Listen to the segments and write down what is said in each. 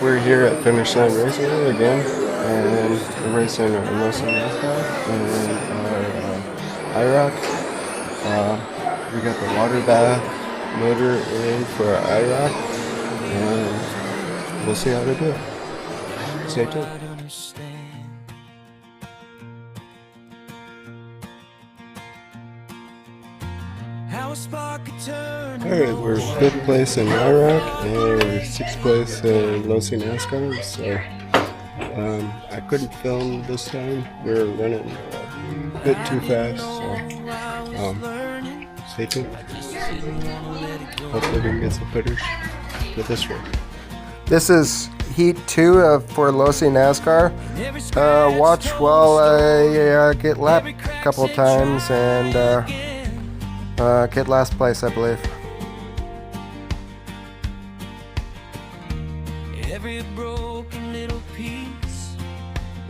We're here at Finishline Raceway again, and we're racing our Los Angeles and our IROC. We got the water bath motor in for our IROC, and we'll see how to do it. Stay tuned. Alright, we're 5th place in IROC and we're 6th place in Los NASCAR, so I couldn't film this time. We were running a bit too fast, so stay tuned. Hopefully we can get some footage with this one. This is Heat 2 for Los NASCAR. Watch while I get lapped a couple times and get last place, I believe. Every broken little piece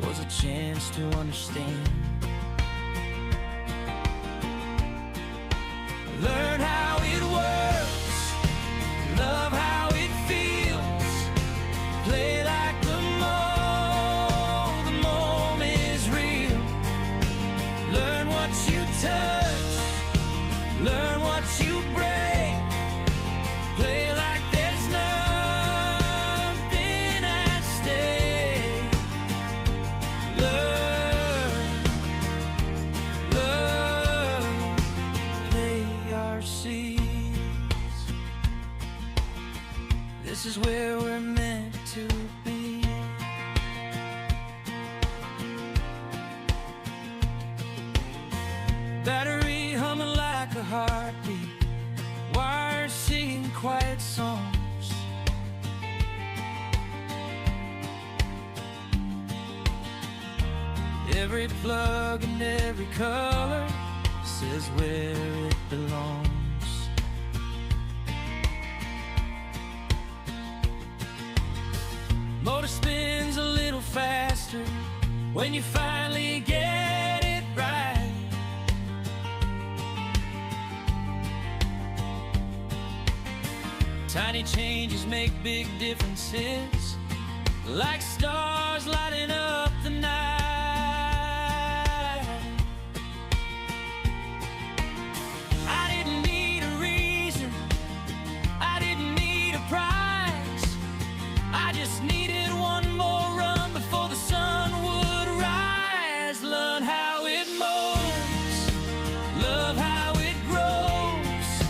was a chance to understand. Learn how it works, love how it feels, play like the moment is real. Learn what you touch, learn what you break, play like there's nothing at stake. Learn, play our seas. This is where we're meant to be. Battery humming like a heartbeat, wires singing quiet songs. Every plug and every color says where it belongs. Motor spins a little faster when you finally get it right. Tiny changes make big differences, like stars lighting up the night. I didn't need a reason, I didn't need a prize, I just needed one more run before the sun would rise. Learn how it moves, love how it grows,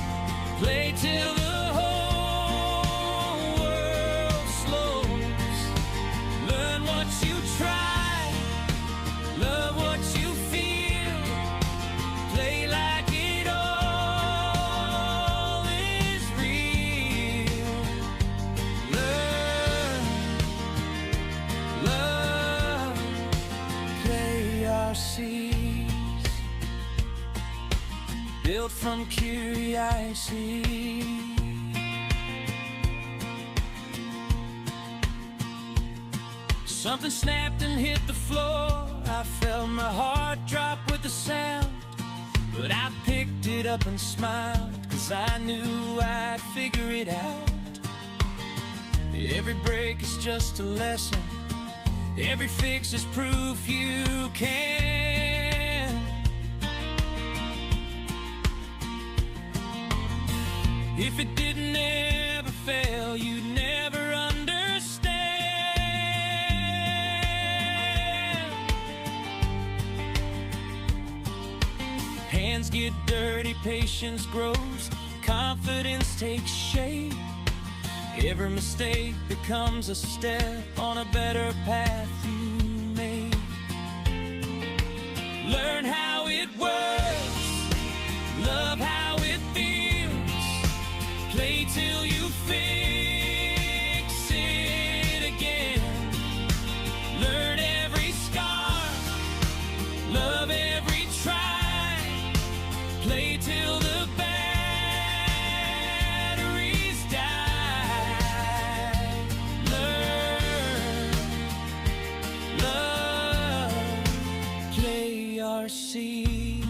play till the you try, love what you feel, play like it all is real. Learn, love, play our seas, built from curiosity. Something snapped and hit the floor. I felt my heart drop with the sound, but I picked it up and smiled, 'cause I knew I'd figure it out. Every break is just a lesson, every fix is proof you can. If it didn't ever fail, you'd never understand. Hands get dirty, patience grows, confidence takes shape. Every mistake becomes a step on a better path you made. Learn how it works, love how it feels, play till you fix it again. Learn every scar, love every try, play till the batteries die. Learn, love, play our seas.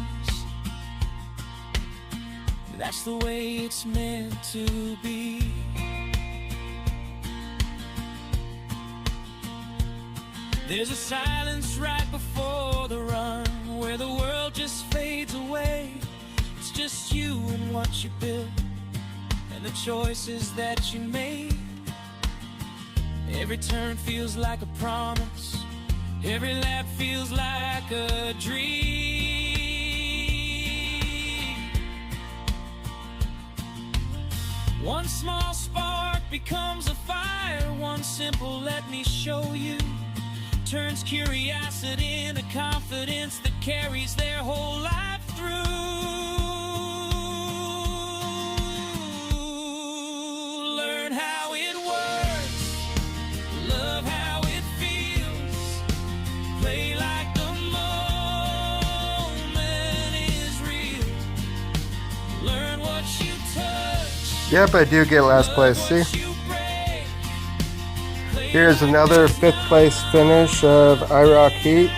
That's the way it's meant to be. There's a silence right before the run, where the world just fades away. It's just you and what you built, and the choices that you made. Every turn feels like a promise, every lap feels like a dream. One small spark becomes a fire, one simple "let me show you" turns curiosity into confidence that carries their whole life through. Learn how it works, love how it feels, play like the moment is real. Learn what you touch. Yep, I do get last place. See? Here's another 5th place finish of IROC Heat.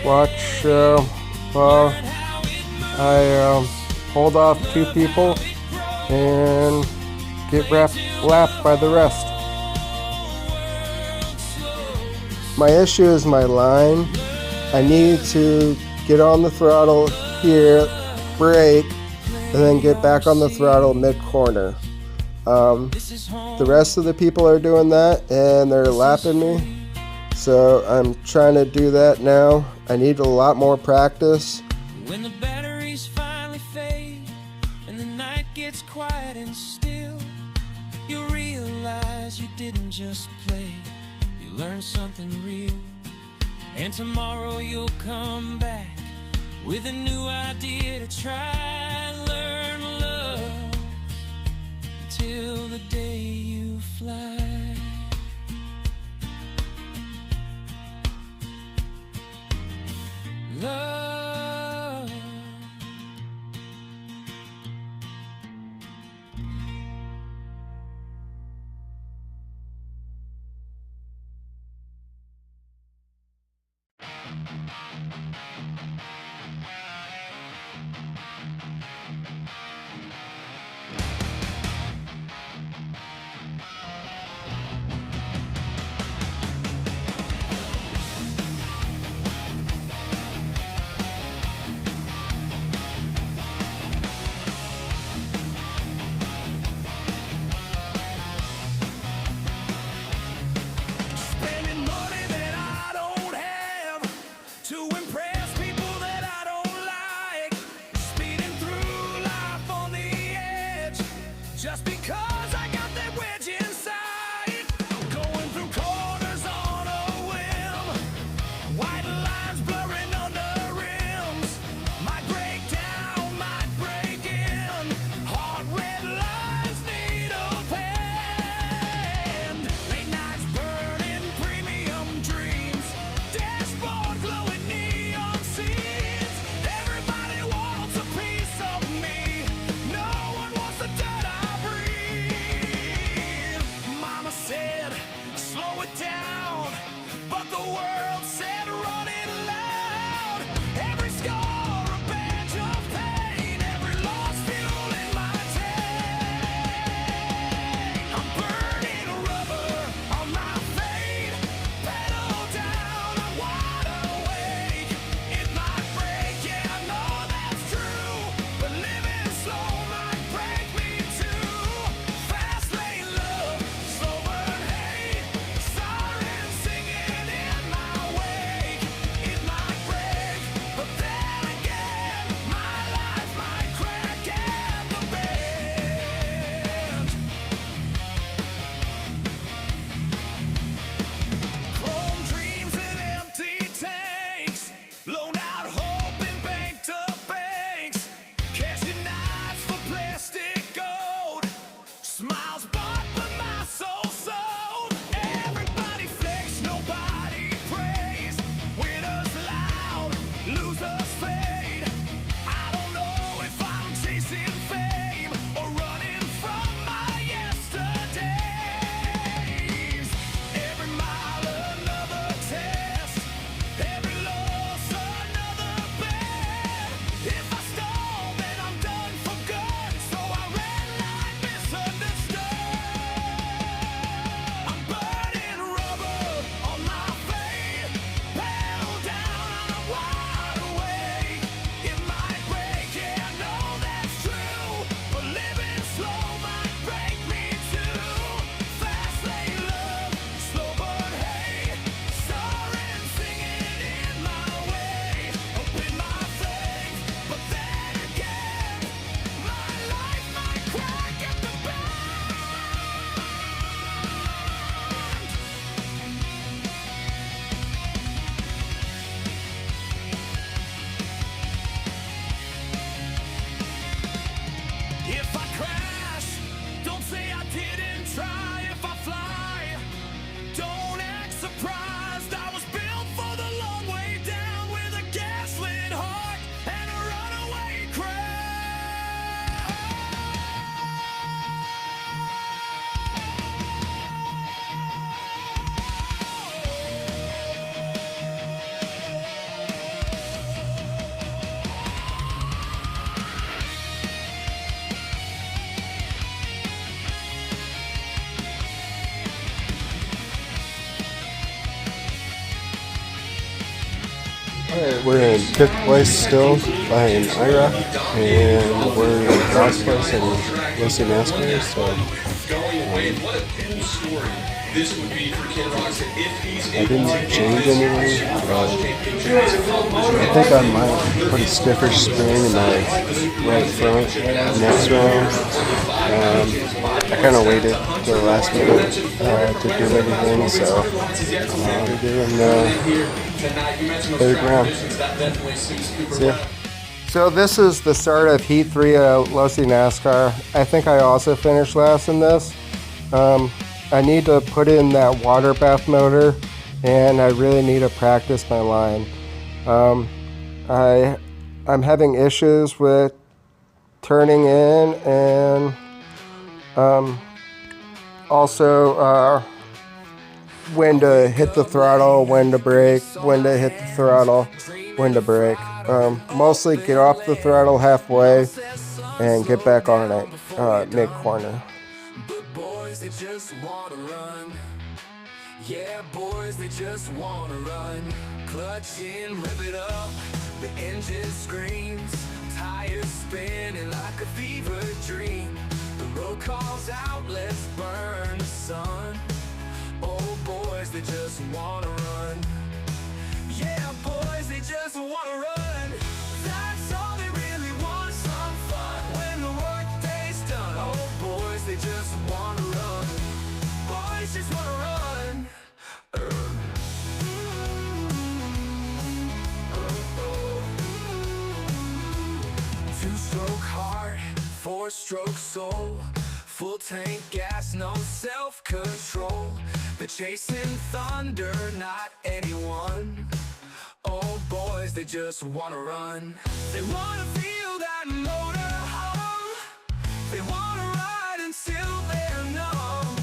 Watch while I hold off 2 people and get lapped by the rest. My issue is my line. I need to get on the throttle here, brake, and then get back on the throttle mid-corner. The rest of the people are doing that and they're lapping me, so I'm trying to do that now. I need a lot more practice. When the batteries finally fade and the night gets quiet and still, you realize you didn't just play, you learned something real. And tomorrow you'll come back with a new idea to try and learn love till the day you fly. Love. Just because I got that wedge inside, going through corners on a whim, white lines blurring under rims, might break down, might break in, hard red lines need a pen, late nights burning premium dreams, dashboard glowing neon scenes, everybody wants a piece of me, no one wants the dirt I breathe. If I crash, don't say I didn't try. If I fly, don't act surprised. I was built for the long way down with a gaslit heart and a runaway Alright, we're in 5th place still behind Ira, and we're in last place in Lucy NASCAR, so I didn't change anything, but I think I might put a stiffer spring in my right front next round. I kind of waited till the last minute to do everything, so we're doing third round. See ya. So this is the start of Heat 3 at Lucy NASCAR. I think I also finished last in this. I need to put in that water bath motor, and I really need to practice my line. I'm having issues with turning in, and also when to hit the throttle, when to brake, when to hit the throttle, when to brake. Mostly get off the throttle halfway and get back on it mid-corner. boys, they just wanna run. Yeah, boys, they just wanna run. Clutch in, rev it up, the engine screams. Tires spinning like a fever dream. The road calls out, let's burn the sun. Oh, boys, they just wanna run. Yeah, boys, they just wanna run. That's all they really want, some fun when the work day's done. Oh, boys, they just wanna run. Boys just wanna run. Two-stroke heart, four-stroke soul. Full tank gas, no self-control. They're chasing thunder, not anyone. Oh, boys, they just wanna run. They wanna feel that motor hum. They wanna ride until they're numb.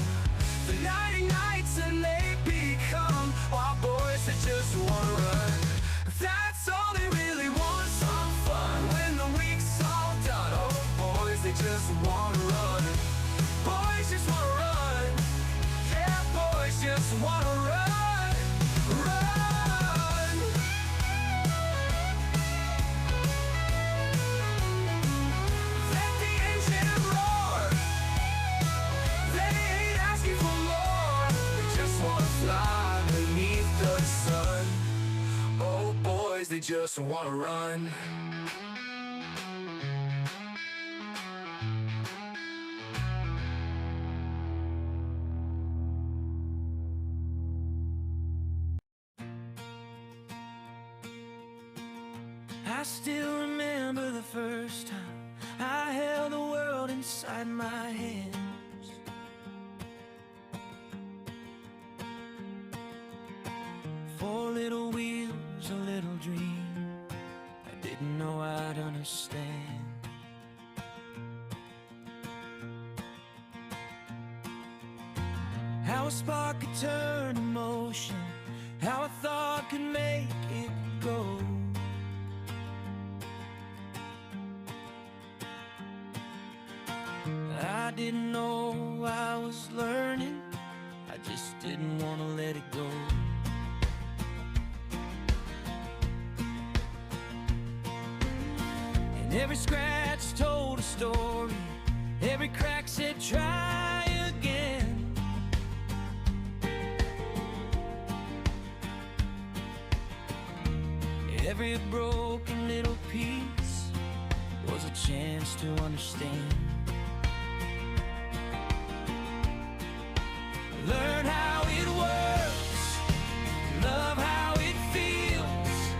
The nighty nights and they become wild boys that just wanna run. That's all they really want, some fun when the week's all done. Oh, boys, they just wanna run. Boys just wanna run. Yeah, boys just wanna run. Run. Let the engine roar. They ain't asking for more. They just wanna fly beneath the sun. Oh, boys, they just wanna run. I still remember the first time I held the world inside my hands. Four little wheels, a little dream I didn't know I'd understand. How a spark could turn emotion, how a thought could make it go. I didn't know I was learning, I just didn't want to let it go. And every scratch told a story, every crack said try again. Every broken little piece was a chance to understand. Learn how it works, love how it feels,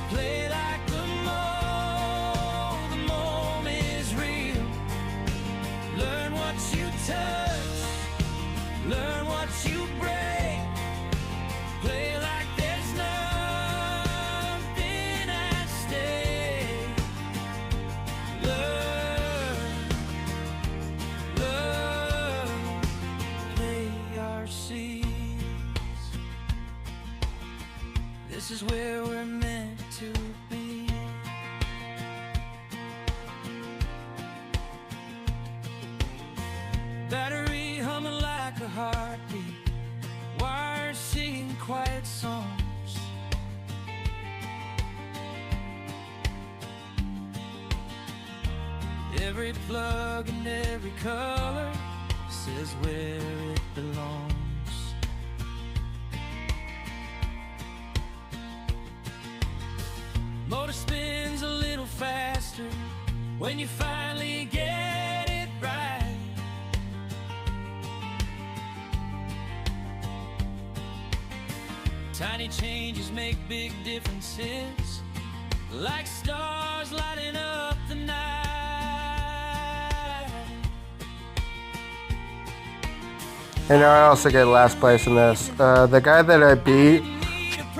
play like the moment is real. Every plug and every color says where it belongs. Motor spins a little faster when you finally get it right. Tiny changes make big differences, like stars lighting up the night. And I also get last place in this. The guy that I beat,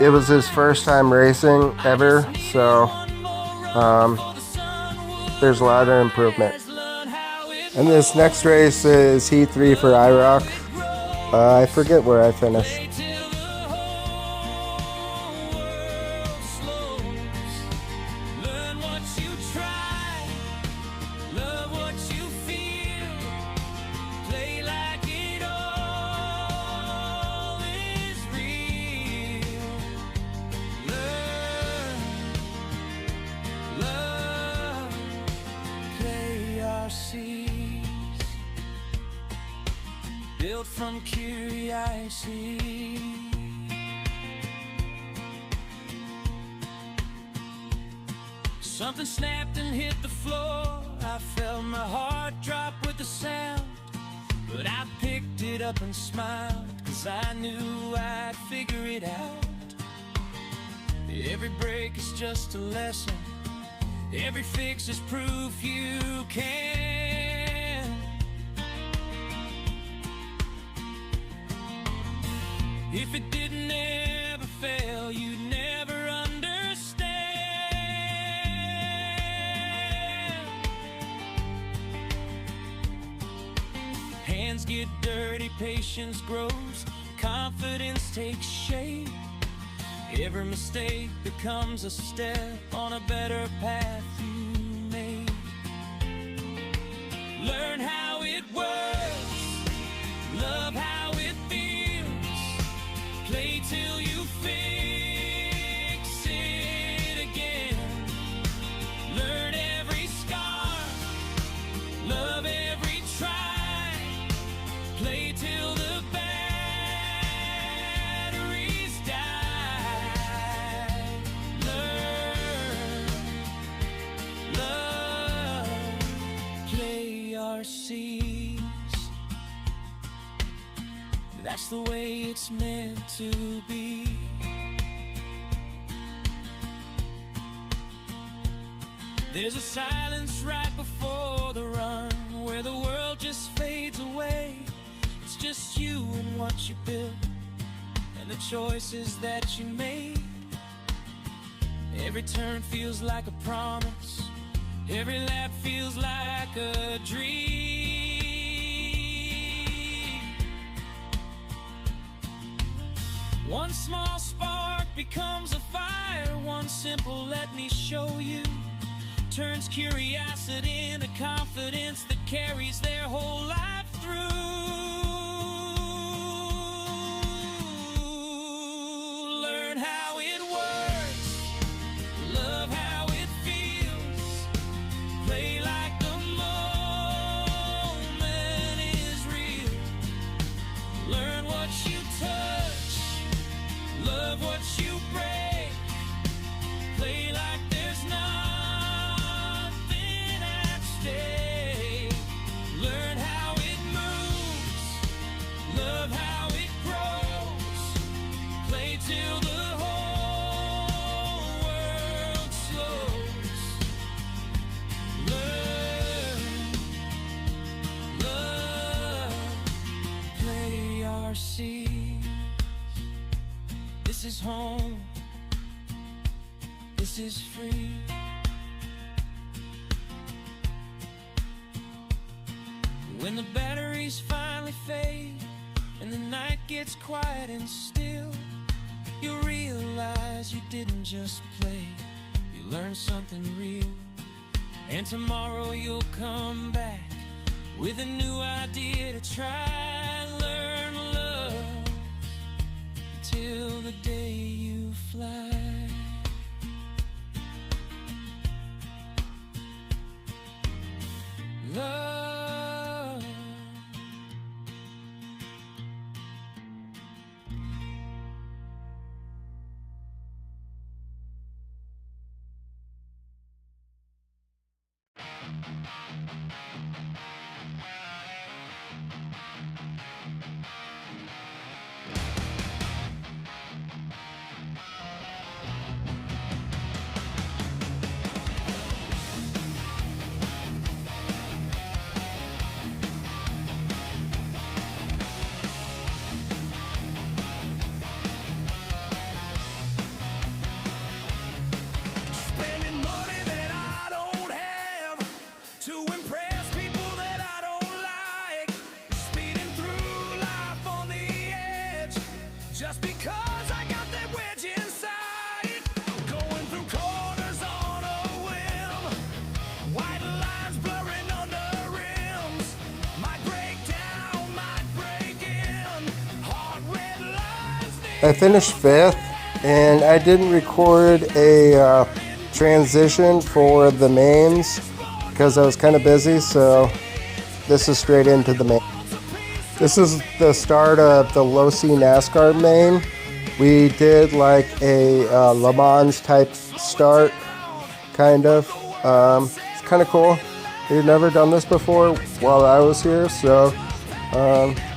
it was his first time racing ever, so there's a lot of improvement. And this next race is Heat 3 for IROC. I forget where I finished. Built from curiosity. Something snapped and hit the floor. I felt my heart drop with the sound, but I picked it up and smiled, 'cause I knew I'd figure it out. Every break is just a lesson, every fix is proof you can. If it didn't ever fail, you'd never understand. Hands get dirty, patience grows, confidence takes shape. Every mistake becomes a step on a better path you made. Learn how it works, love how it feels, play till you fix it again. Learn every scar, love every try, play till the batteries die. Learn, love, play our seas. That's the way it's meant to be. There's a silence right before the run, where the world just fades away. It's just you and what you built, and the choices that you made. Every turn feels like a promise, every lap feels like a dream. One small spark becomes a fire, one simple "let me show you" turns curiosity into confidence that carries their whole life through. Learn how it works, love how it feels, play like the moment is real. Learn what you touch, love what you break, play like there's nothing at stake. Learn how it moves, love how it grows, play till the whole world slows. Learn, love, play our seas. This is home, this is free. When the batteries finally fade and the night gets quiet and still, you realize you didn't just play, you learned something real. And tomorrow you'll come back with a new idea to try. Learn love till the day you fly. love. Spending money that I don't have to impress people that I don't like. Speeding through life on the edge just because I got that wedge inside. Going through corners on a whim. White lines blurring under rims. Might break down, might break in. Hard red lines. I finished 5th, and I didn't record a transition for the mains because I was kind of busy, so this is straight into the main. This is the start of the Losi NASCAR main. We did like a Le Mans type start, kind of. It's kind of cool. We've never done this before while I was here, so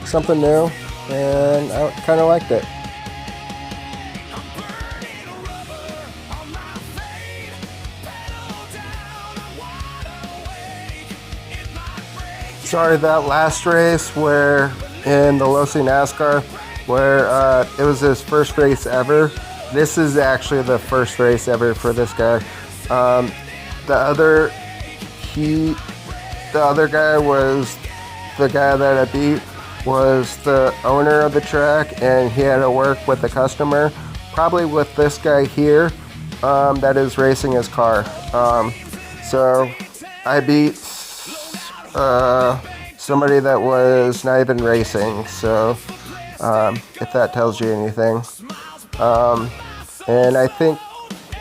something new, and I kind of liked it. Sorry, that last race where in the Losi NASCAR, where it was his first race ever. This is actually the first race ever for this guy. The other guy was the guy that I beat was the owner of the track, and he had to work with the customer, probably with this guy here that is racing his car. So I beat somebody that was not even racing, so if that tells you anything. And I think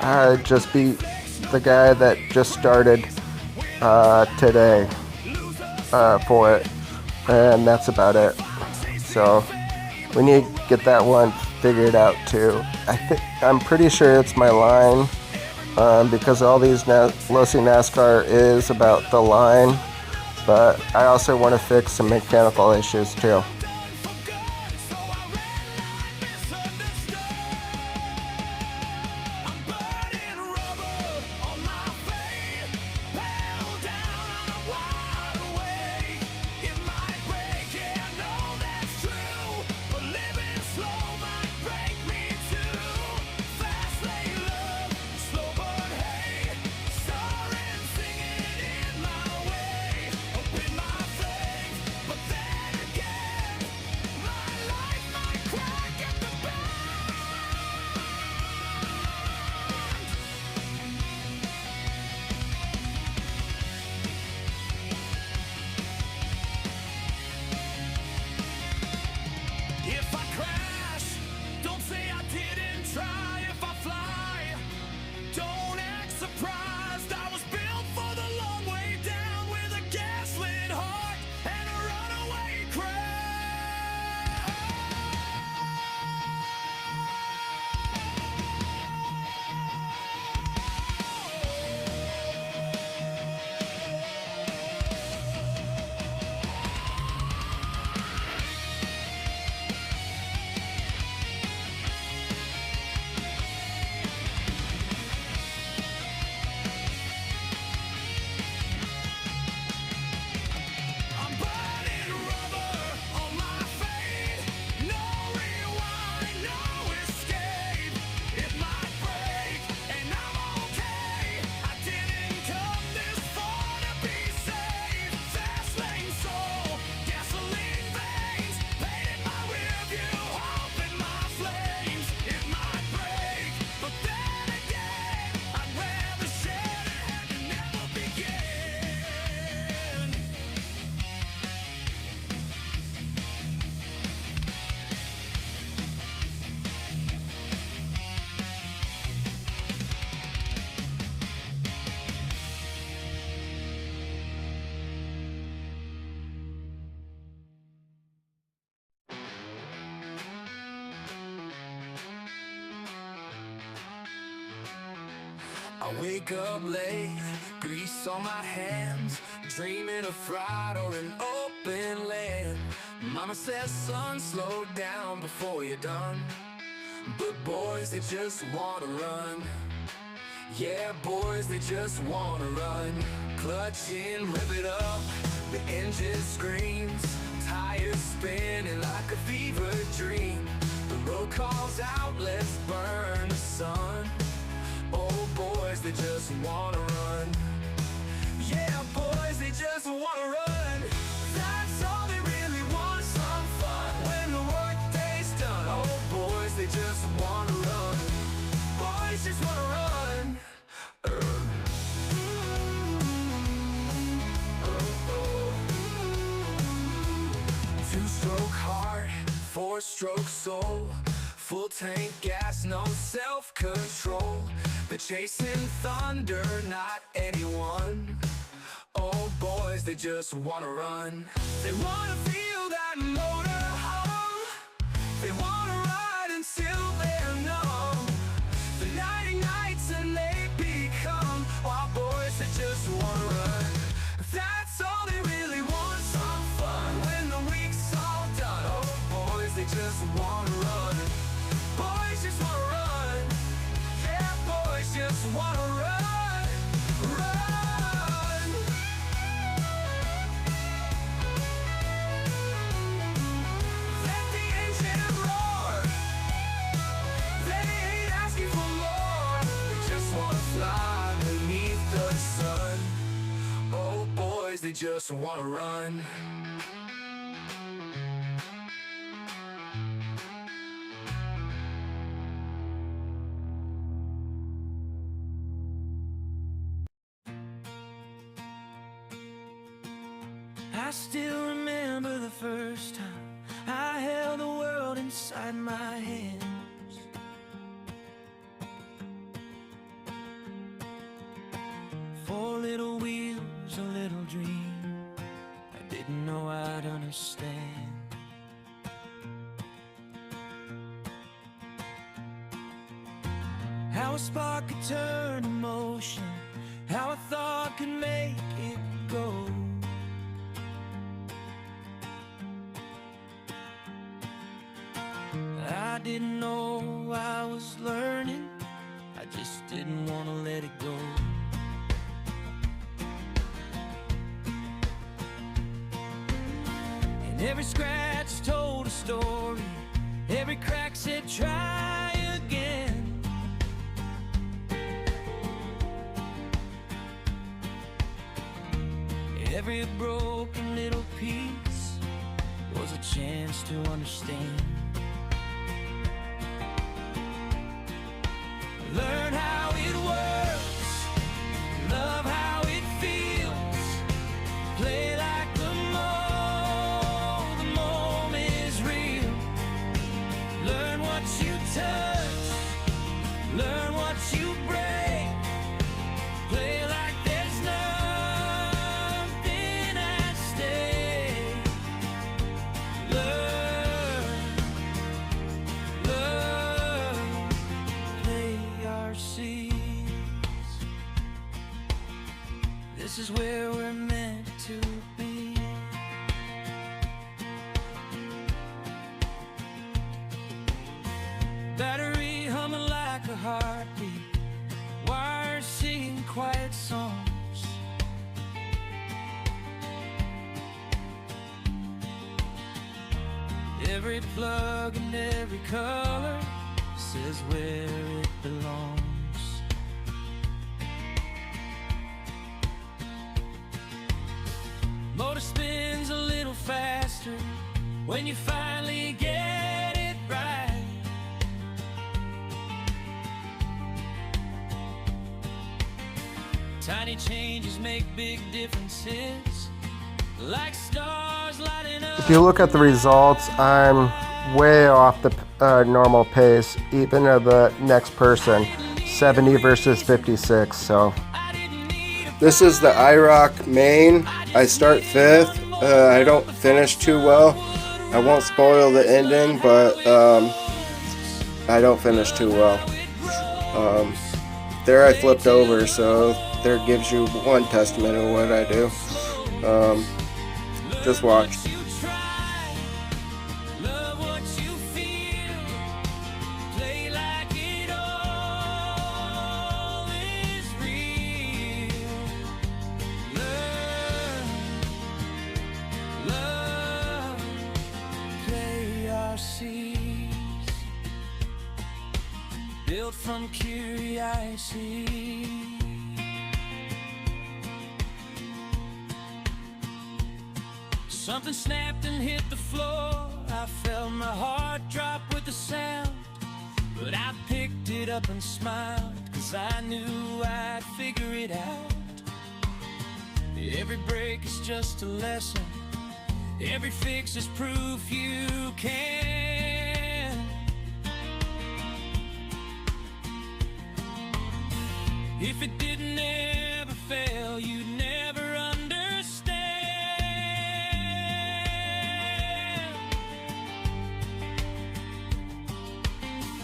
I just beat the guy that just started today for it, and that's about it. So we need to get that one figured out too. I'm pretty sure it's my line, because all these Losi NASCAR is about the line. But I also want to fix some mechanical issues too. I wake up late, grease on my hands, dreaming of fried or an open land. Mama says, son, slow down before you're done. But boys, they just wanna run. Yeah, boys, they just wanna run. Clutch in, rev it up, the engine screams, tires spinning like a fever dream. The road calls out, let's burn the sun. Oh, boys, they just wanna run. Yeah, boys, they just wanna run. That's all they really want, some fun. When the work day's done, oh, boys, they just wanna run. Boys just wanna run. Two-stroke heart, four-stroke soul, full tank gas, no self-control. They're chasing thunder, not anyone. Oh, boys, they just wanna run. They wanna feel that motor hum. They wanna ride until they're numb. The nighty nights and they become wild boys that just wanna run. That's all they really want, some fun. When the week's all done, oh, boys, they just wanna run. Boys just wanna run. Yeah, boys just wanna run. Run. Let the engine roar. They ain't asking for more. They just wanna fly beneath the sun. Oh, boys, they just wanna run. I still remember the first time I held the world inside my hands. Four little wheels, a little dream I didn't know I'd understand. How a spark could turn to motion, how a thought could make it go. I didn't know I was learning, I just didn't want to let it go. And every scratch told a story, every crack said try again. Every broken little piece was a chance to understand. Learn how it works, love how it feels, play like the moment is real. Learn what you touch, learn what you break, play like there's nothing at stake. Learn, play our seas. This is where we're meant to be. Battery humming like a heartbeat, wires singing quiet songs. Every plug and every color says where it belongs. Motor spins a little faster when you finally get it right. Tiny changes make big differences, like stars lighting up. If you look at the results, I'm way off the normal pace, even of the next person, 70 versus 56. So this is the IROC main. I start 5th. I don't finish too well. I won't spoil the ending, but I don't finish too well. there I flipped over, so there gives you one testament of what I do. Just watch. You try, love what you feel, play like it all is real. Love, play our seas, built from curiosity. Something snapped and hit the floor. I felt my heart drop with the sound, but I picked it up and smiled, 'cause I knew I'd figure it out. Every break is just a lesson, every fix is proof you can. If it didn't ever fail, you'd never understand.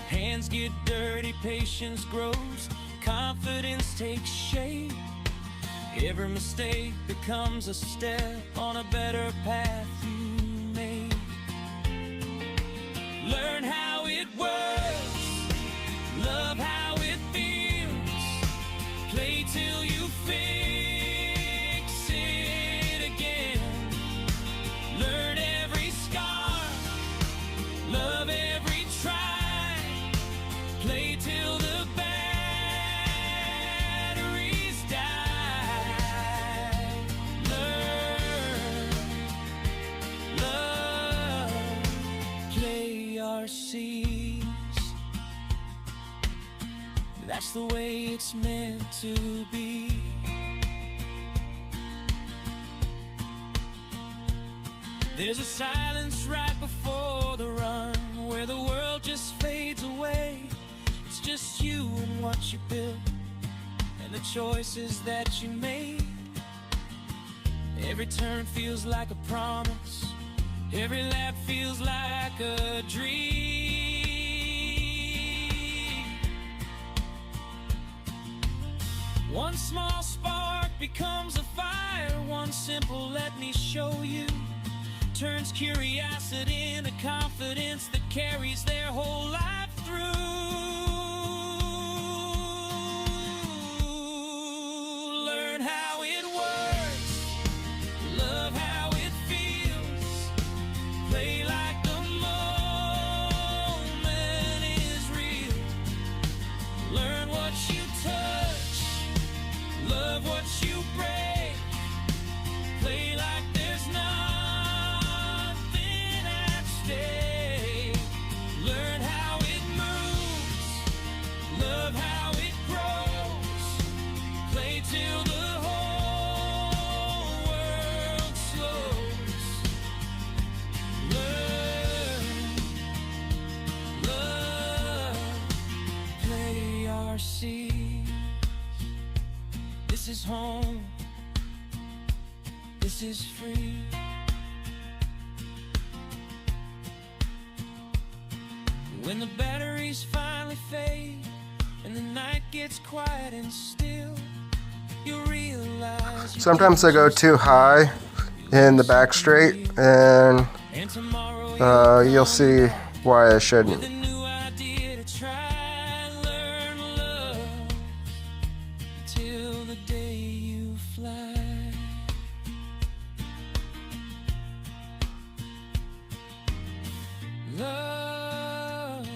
Hands get dirty, patience grows, confidence takes shape. Every mistake becomes a step on a better path you made. Learn how it works, love how it feels, play till you fix it again. Learn every scar, love every try, play till the batteries die. Learn, love, play our seas. That's the way it's meant to be. There's a silence right before the run, where the world just fades away. It's just you and what you built, and the choices that you made. Every turn feels like a promise, every lap feels like a dream. One small spark becomes a fire, one simple "let me show you" turns curiosity into confidence that carries their whole life through. Learn how it works, love how it feels, play like the moment is real. Learn what you touch, love what you break, play like there's nothing at stake. Learn how it moves, love how it grows, play till the whole world slows. Learn, love, play our seas. This is home, this is free. When the batteries finally fade and the night gets quiet and still, you realize you Sometimes I go too high in the back straight, and and tomorrow you'll see why I with shouldn't. a new idea to try, learn love till the day you fly. Love,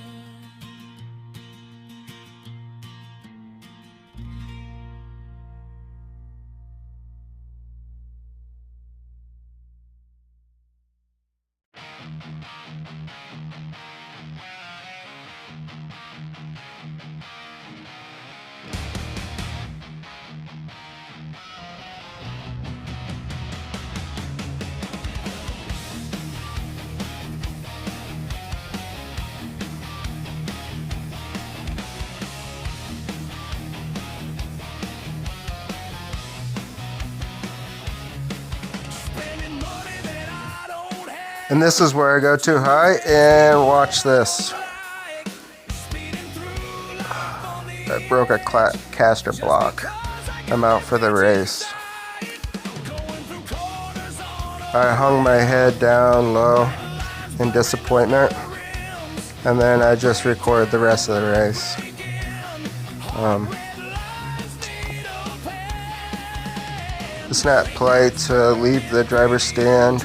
spending money that I don't have. And this is where I go too high, and watch this. Speeding through life on the That broke a caster block. I'm out for the race. I hung my head down low in disappointment, and then I just recorded the rest of the race. It's not polite to leave the driver's stand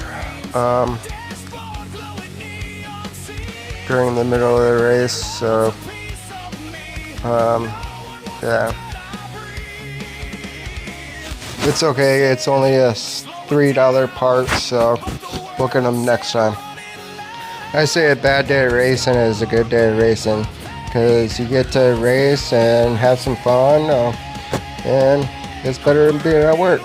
during the middle of the race, so yeah. It's okay, it's only a $3 part, so look at them next time. I say a bad day of racing is a good day of racing, because you get to race and have some fun, and it's better than being at work.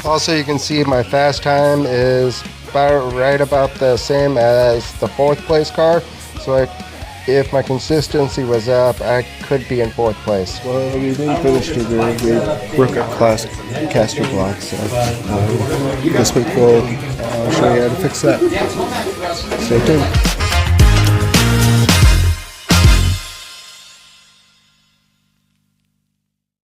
Also, you can see my fast time is right about the same as the 4th place car. So if my consistency was up, I could be in 4th place. Well, we didn't finish too good. We broke our caster block, so this week we'll show you how to fix that. Stay tuned.